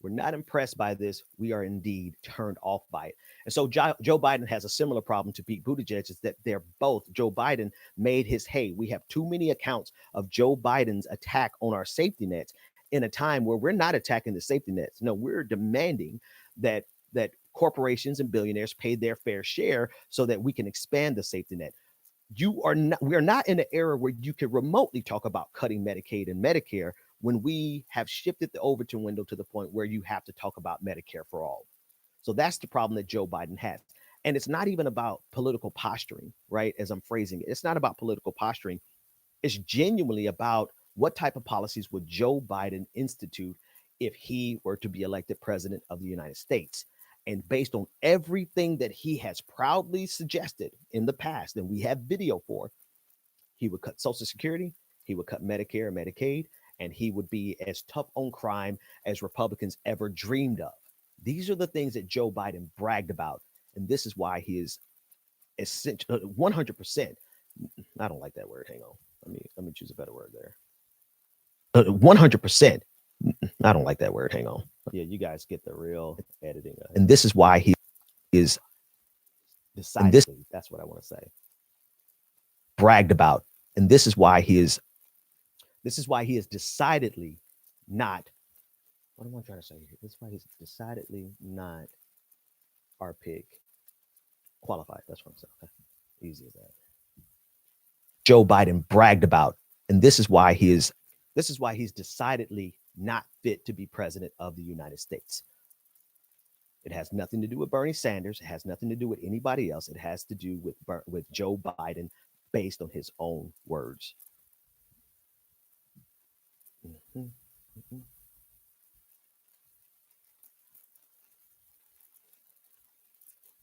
Speaker 1: We're not impressed by this. We are indeed turned off by it. And so Joe Biden has a similar problem to Pete Buttigieg, is that they're both, Joe Biden made his hay. We have too many accounts of Joe Biden's attack on our safety nets in a time where we're not attacking the safety nets. No, we're demanding that corporations and billionaires pay their fair share so that we can expand the safety net. We are not in an era where you can remotely talk about cutting Medicaid and Medicare when we have shifted the Overton window to the point where you have to talk about Medicare for all. So that's the problem that Joe Biden has. And it's not even about political posturing, right? As I'm phrasing it, it's not about political posturing. It's genuinely about what type of policies would Joe Biden institute if he were to be elected president of the United States. And based on everything that he has proudly suggested in the past, and we have video for, he would cut Social Security, he would cut Medicare and Medicaid, and he would be as tough on crime as Republicans ever dreamed of. These are the things that Joe Biden bragged about. And this is why he is essentially 100%. I don't like that word. Hang on. Let me choose a better word there. 100%. I don't like that word. Hang on. Yeah, you guys get the real editing. And this is why he is decidedly, that's what I want to say, bragged about. And this is why he is decidedly not, what am I trying to say here? This is why he's decidedly not our pick qualified. That's what I'm saying. Okay. Easy as that. Joe Biden bragged about, and this is why he's decidedly not fit to be president of the United States. It has nothing to do with Bernie Sanders. It has nothing to do with anybody else. It has to do with Joe Biden based on his own words.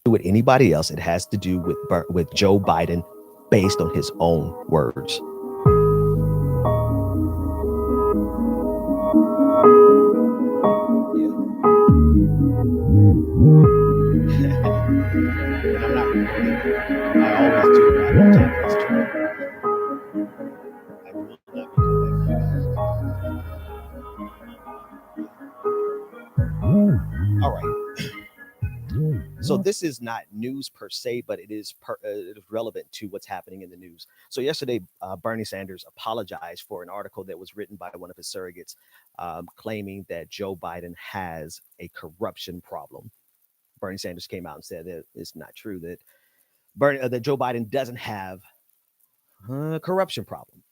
Speaker 1: With anybody else, it has to do with Joe Biden based on his own words. All right. So this is not news per se, but it is relevant to what's happening in the news. So yesterday, Bernie Sanders apologized for an article that was written by one of his surrogates, claiming that Joe Biden has a corruption problem. Bernie Sanders came out and said that it's not true, that that Joe Biden doesn't have a corruption problem.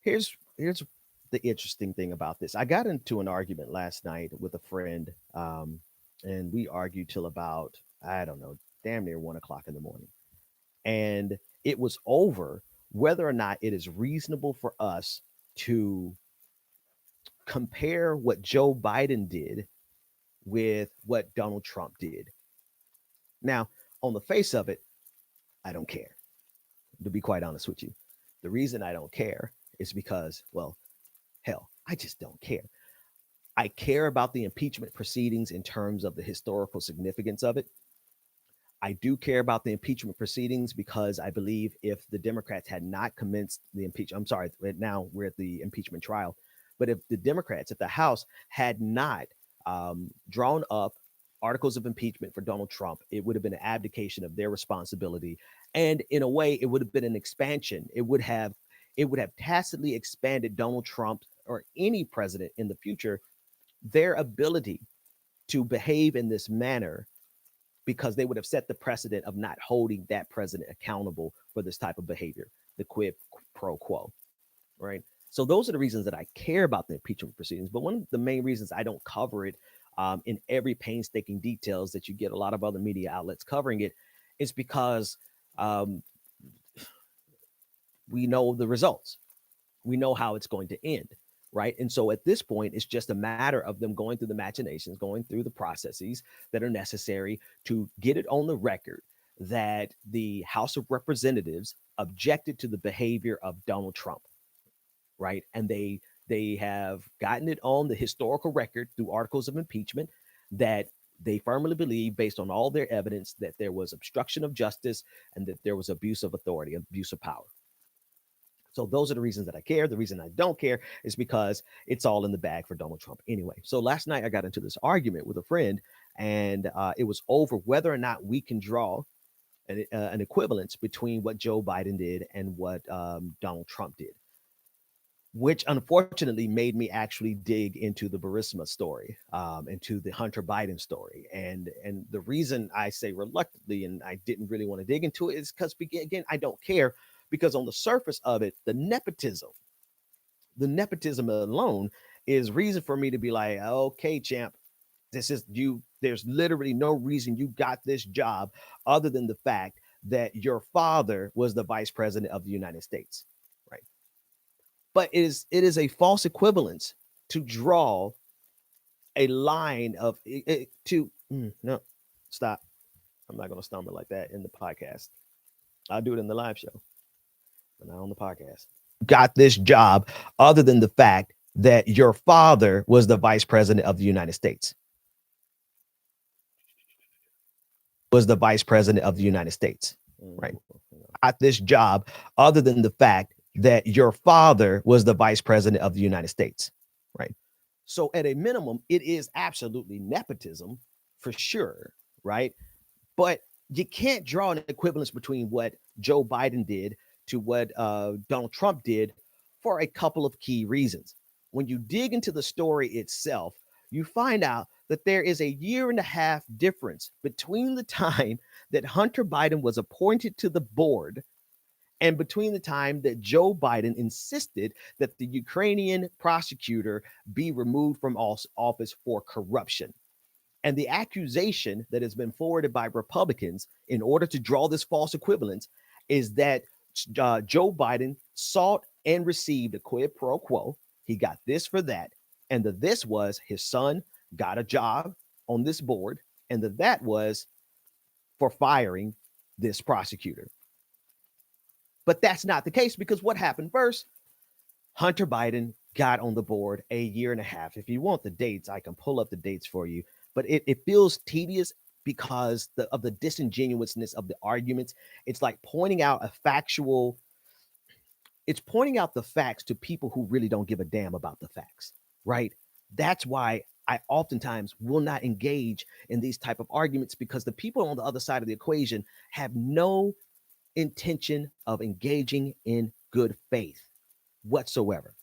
Speaker 1: Here's the interesting thing about this. I got into an argument last night with a friend, and we argued till about, I don't know, damn near 1 o'clock in the morning. And it was over whether or not it is reasonable for us to compare what Joe Biden did with what Donald Trump did. Now, on the face of it, I don't care, to be quite honest with you. The reason I don't care is because, well, hell, I just don't care. I care about the impeachment proceedings in terms of the historical significance of it. I do care about the impeachment proceedings because I believe if the Democrats had not commenced the impeachment, I'm sorry, now we're at the impeachment trial, but if the Democrats, if the House had not drawn up articles of impeachment for Donald Trump, it would have been an abdication of their responsibility. And in a way, it would have been an expansion. It would have tacitly expanded Donald Trump or any president in the future, their ability to behave in this manner, because they would have set the precedent of not holding that president accountable for this type of behavior, the quid pro quo, right? So those are the reasons that I care about the impeachment proceedings. But one of the main reasons I don't cover it in every painstaking details that you get a lot of other media outlets covering it is because we know the results. We know how it's going to end, right? And so at this point, it's just a matter of them going through the machinations, going through the processes that are necessary to get it on the record that the House of Representatives objected to the behavior of Donald Trump, right? And they have gotten it on the historical record through articles of impeachment that they firmly believe, based on all their evidence, that there was obstruction of justice and that there was abuse of authority, abuse of power. So those are the reasons that I care. The reason I don't care is because it's all in the bag for Donald Trump anyway. So last night I got into this argument with a friend, and it was over whether or not we can draw an equivalence between what Joe Biden did and what Donald Trump did, which unfortunately made me actually dig into the Burisma story, into the Hunter Biden story. And the reason I say reluctantly, and I didn't really want to dig into it, is because, again, I don't care. Because on the surface of it, the nepotism alone is reason for me to be like, okay, champ, this is you. There's literally no reason you got this job other than the fact that your father was the vice president of the United States, right? But it is a false equivalence to draw a line of no, stop. I'm not going to stumble like that in the podcast. I'll do it in the live show. Not on the podcast. Got this job other than the fact that your father was the vice president of the United States. Was the vice president of the United States, right? Got this job other than the fact that your father was the vice president of the United States, right? So at a minimum, it is absolutely nepotism for sure, right? But you can't draw an equivalence between what Joe Biden did to what Donald Trump did for a couple of key reasons. When you dig into the story itself, you find out that there is a 1.5 year difference between the time that Hunter Biden was appointed to the board and between the time that Joe Biden insisted that the Ukrainian prosecutor be removed from office for corruption. And the accusation that has been forwarded by Republicans in order to draw this false equivalence is that Joe Biden sought and received a quid pro quo. He got this for that. And the this was his son got a job on this board. And the that was for firing this prosecutor. But that's not the case, because what happened first? Hunter Biden got on the board 1.5 years. If you want the dates, I can pull up the dates for you. But it feels tedious because of the disingenuousness of the arguments. It's like pointing out it's pointing out the facts to people who really don't give a damn about the facts, right? That's why I oftentimes will not engage in these type of arguments, because the people on the other side of the equation have no intention of engaging in good faith whatsoever.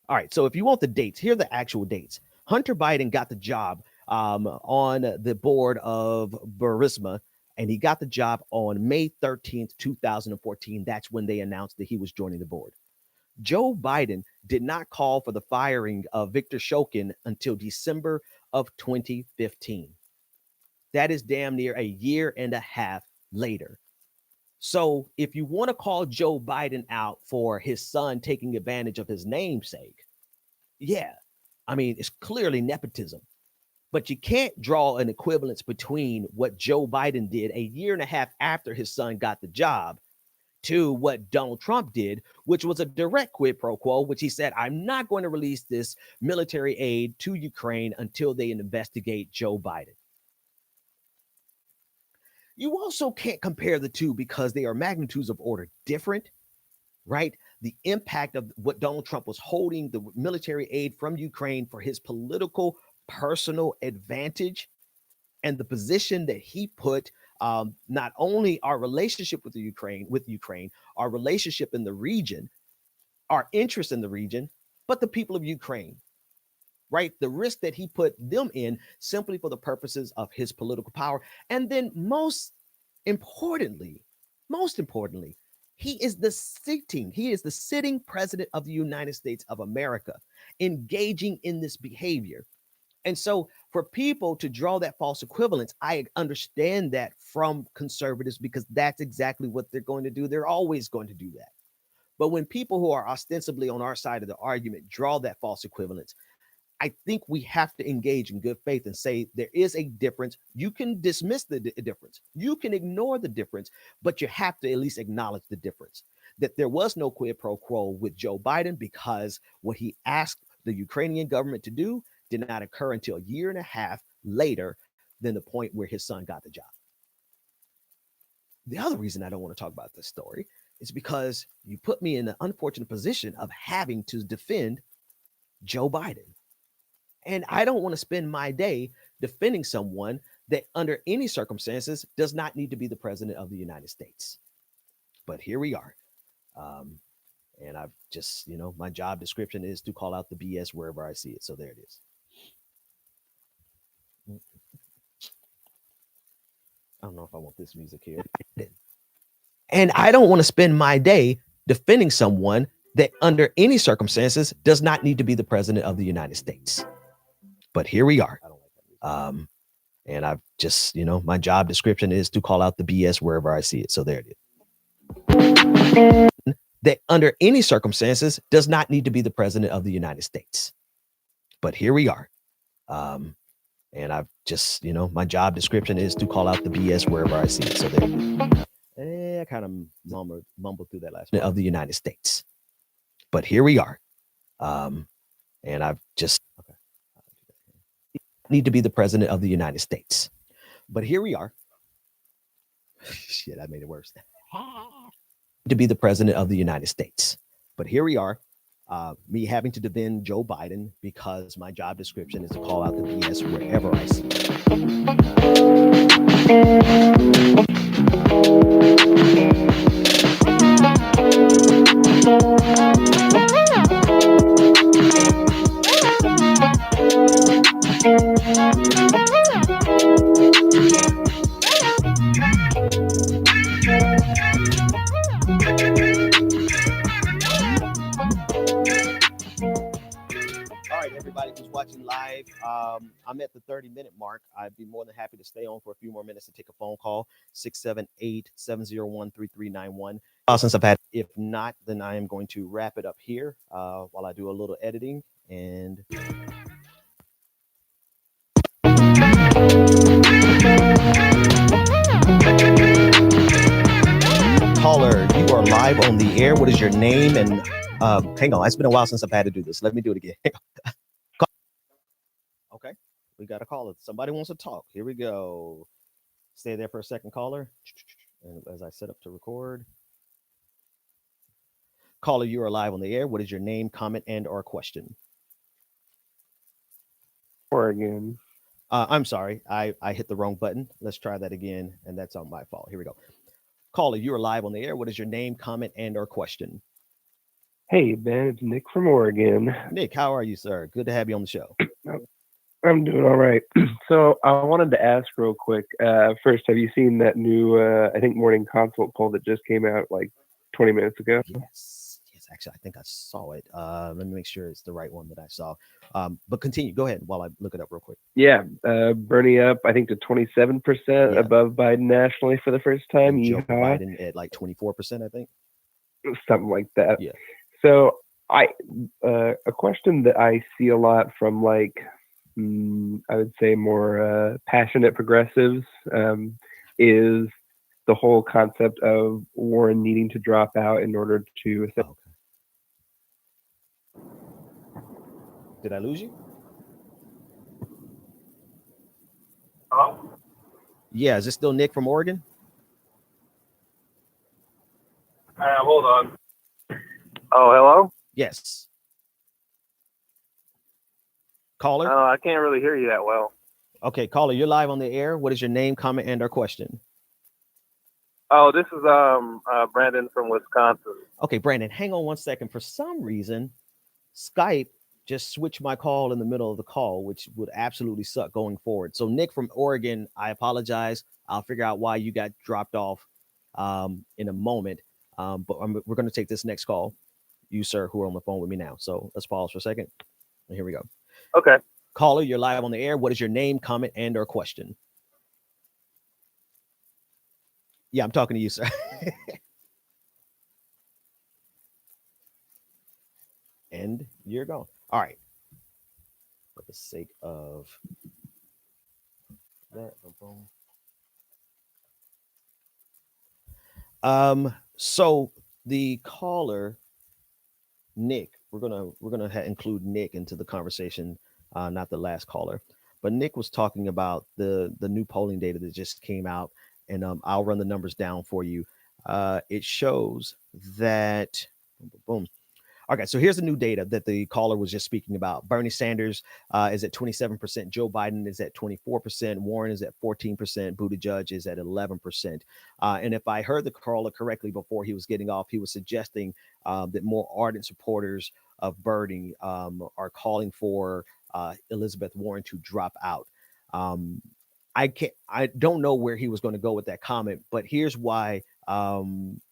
Speaker 1: All right, so if you want the dates, here are the actual dates. Hunter Biden got the job on the board of Burisma, and he got the job on May 13th, 2014. That's when they announced that he was joining the board. Joe Biden did not call for the firing of Victor Shokin until December of 2015. That is damn near 1.5 years later. So if you want to call Joe Biden out for his son taking advantage of his namesake, yeah, I mean, it's clearly nepotism. But you can't draw an equivalence between what Joe Biden did 1.5 years after his son got the job to what Donald Trump did, which was a direct quid pro quo, which he said, I'm not going to release this military aid to Ukraine until they investigate Joe Biden. You also can't compare the two because they are magnitudes of order different, right? The impact of what Donald Trump was holding the military aid from Ukraine for his political personal advantage, and the position that he put not only our relationship with Ukraine, our relationship in the region, our interest in the region, but the people of Ukraine, right? The risk that he put them in simply for the purposes of his political power. And then most importantly, he is the sitting president of the United States of America, engaging in this behavior. And so for people to draw that false equivalence, I understand that from conservatives, because that's exactly what they're going to do. They're always going to do that. But when people who are ostensibly on our side of the argument draw that false equivalence, I think we have to engage in good faith and say there is a difference. You can dismiss the difference. You can ignore the difference, but you have to at least acknowledge the difference. That there was no quid pro quo with Joe Biden, because what he asked the Ukrainian government to do did not occur until 1.5 years later than the point where his son got the job. The other reason I don't want to talk about this story is because you put me in the unfortunate position of having to defend Joe Biden. And I don't want to spend my day defending someone that under any circumstances does not need to be the president of the United States. But here we are. And I've just, my job description is to call out the BS wherever I see it. So there it is. I don't know if I want this music here. And I don't want to spend my day defending someone that under any circumstances does not need to be the president of the United States. But here we are. And I've just, my job description is to call out the BS wherever I see it. So there it is. That under any circumstances does not need to be the president of the United States. But here we are. And I've just, my job description is to call out the BS wherever I see it. So there it is. I kind of mumbled through that last one. Of the United States. But here we are. And I've just need to be the president of the United States. But here we are. Shit, I made it worse. to be the president of the United States. But here we are, me having to defend Joe Biden because my job description is to call out the BS wherever I see everybody who's watching live. I'm at the 30-minute mark. I'd be more than happy to stay on for a few more minutes to take a phone call. 678-701-3391. Since I've had, if not, then I am going to wrap it up here while I do a little editing. And caller, you are live on the air. What is your name? And hang on, it's been a while since I've had to do this. Let me do it again. Okay, we got a caller. Somebody wants to talk. Here we go. Stay there for a second, caller. And as I set up to record. Caller, you are live on the air. What is your name, comment, and or question?
Speaker 9: Oregon.
Speaker 1: I'm sorry. I hit the wrong button. Let's try that again. And that's on my fault. Here we go. Caller, you are live on the air. What is your name, comment, and or question?
Speaker 9: Hey, Ben, it's Nick from Oregon.
Speaker 1: Nick, how are you, sir? Good to have you on the show.
Speaker 9: I'm doing all right. So I wanted to ask real quick. First, have you seen that new, I think, morning consult poll that just came out like 20 minutes ago?
Speaker 1: Yes. Actually, I think I saw it. Let me make sure it's the right one that I saw. But continue. Go ahead while I look it up real quick.
Speaker 9: Yeah. Bernie up, I think, to 27% above Biden nationally for the first time.
Speaker 1: Joe Biden at like 24%, I think.
Speaker 9: Something like that.
Speaker 1: Yeah.
Speaker 9: So a question that I see a lot from like, I would say more passionate progressives is the whole concept of Warren needing to drop out in order to.
Speaker 1: Okay. Did I lose you?
Speaker 9: Hello?
Speaker 1: Yeah, is this still Nick from Oregon?
Speaker 9: Hold on. Oh, hello?
Speaker 1: Yes. Caller?
Speaker 9: Oh, I can't really hear you that well.
Speaker 1: Okay, caller, you're live on the air. What is your name, comment, and or question?
Speaker 9: Oh, this is Brandon from Wisconsin.
Speaker 1: Okay, Brandon, hang on one second. For some reason, Skype just switched my call in the middle of the call, which would absolutely suck going forward. So Nick from Oregon, I apologize. I'll figure out why you got dropped off in a moment. But we're going to take this next call. You, sir, who are on the phone with me now. So let's pause for a second. And here we go.
Speaker 9: Okay.
Speaker 1: Caller, you're live on the air. What is your name, comment, and or question? Yeah, I'm talking to you, sir. And you're gone. All right. For the sake of that, so the caller, Nick, we're gonna include Nick into the conversation, not the last caller, but Nick was talking about the new polling data that just came out, and I'll run the numbers down for you. It shows that boom. Okay, so here's the new data that the caller was just speaking about. Bernie Sanders is at 27%. Joe Biden is at 24%. Warren is at 14%. Buttigieg is at 11%. And if I heard the caller correctly before he was getting off, he was suggesting that more ardent supporters of Bernie are calling for Elizabeth Warren to drop out. I don't know where he was going to go with that comment, but here's why.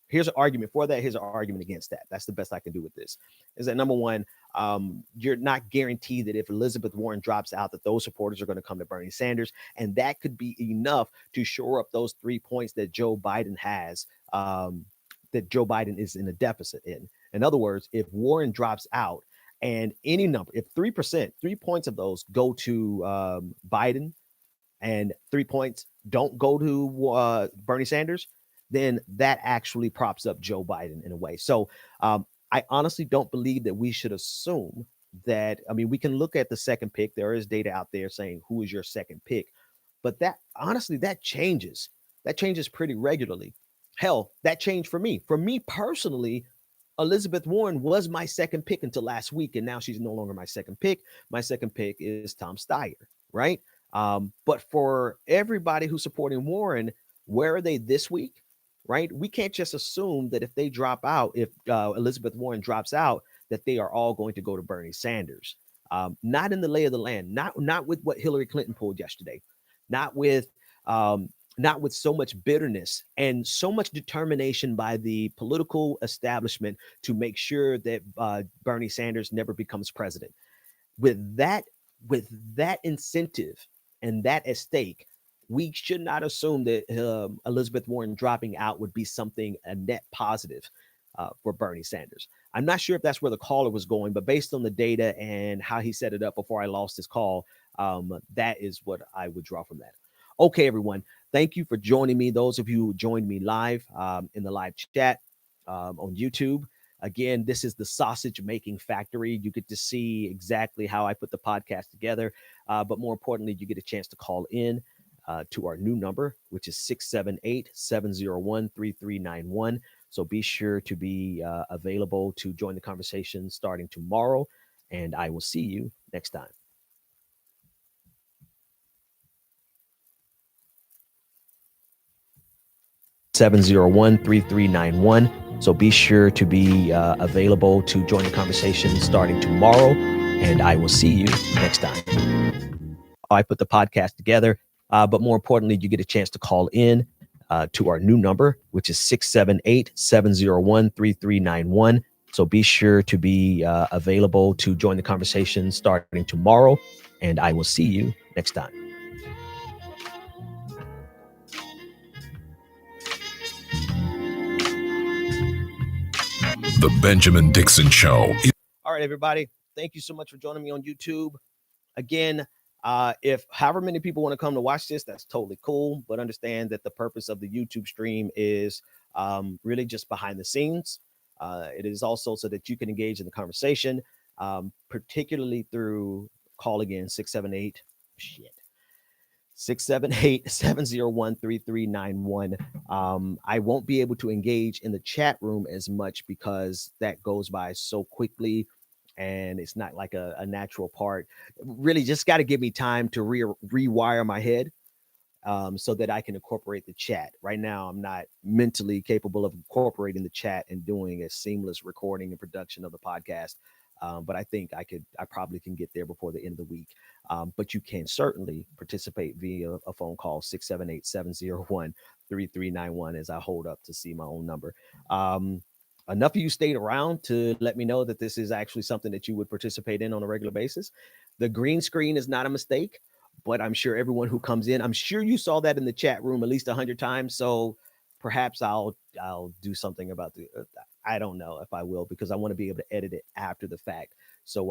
Speaker 1: Here's an argument for that. Here's an argument against that. That's the best I can do with this. Is that number one, you're not guaranteed that if Elizabeth Warren drops out, that those supporters are going to come to Bernie Sanders. And that could be enough to shore up those 3 points that Joe Biden has, that Joe Biden is in a deficit in. In other words, if Warren drops out and any number, if 3%, 3 points of those go to Biden and 3 points don't go to Bernie Sanders, then that actually props up Joe Biden in a way. So I honestly don't believe that we should assume that. I mean, we can look at the second pick. There is data out there saying who is your second pick, but that honestly, that changes pretty regularly. hell, that changed for me. For me personally, Elizabeth Warren was my second pick until last week, and now she's no longer my second pick. My second pick is Tom Steyer, right? But for everybody who's supporting Warren, where are they this week, right? We can't just assume that if they drop out, if Elizabeth Warren drops out, that they are all going to go to Bernie Sanders. Not in the lay of the land, not with what Hillary Clinton pulled yesterday, not with um, not with so much bitterness and so much determination by the political establishment to make sure that Bernie Sanders never becomes president. With that, with that incentive and that at stake, we should not assume that Elizabeth Warren dropping out would be something a net positive for Bernie Sanders. I'm not sure if that's where the caller was going, but based on the data and how he set it up before I lost his call, that is what I would draw from that. Okay, everyone. Thank you for joining me. Those of you who joined me live in the live chat on YouTube. Again, this is the sausage making factory. You get to see exactly how I put the podcast together. But more importantly, you get a chance to call in to our new number, which is 678-701-3391. So be sure to be available to join the conversation starting tomorrow. And I will see you next time. 701-3391. So be sure to be available to join the conversation starting tomorrow. And I will see you next time. I put the podcast together, but more importantly, you get a chance to call in to our new number, which is 678-701-3391. So be sure to be available to join the conversation starting tomorrow. And I will see you next time.
Speaker 10: The Benjamin Dixon Show.
Speaker 1: All right, everybody. Thank you so much for joining me on YouTube. Again, if however many people want to come to watch this, that's totally cool. But understand that the purpose of the YouTube stream is really just behind the scenes. It is also so that you can engage in the conversation, particularly through calling in 678-701-3391. I won't be able to engage in the chat room as much because that goes by so quickly and it's not like a natural part. Really just got to give me time to rewire my head so that I can incorporate the chat. Right now, I'm not mentally capable of incorporating the chat and doing a seamless recording and production of the podcast. But I think I probably can get there before the end of the week. But you can certainly participate via a phone call, 678-701-3391 as I hold up to see my own number. Enough of you stayed around to let me know that this is actually something that you would participate in on a regular basis. The green screen is not a mistake, but I'm sure everyone who comes in, I'm sure you saw that in the chat room at least 100 times. So perhaps I'll do something about I don't know if I will, because I want to be able to edit it after the fact. So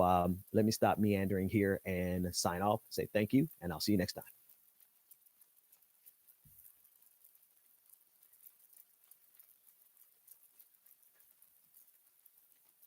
Speaker 1: let me stop meandering here and sign off, say thank you, and I'll see you next time.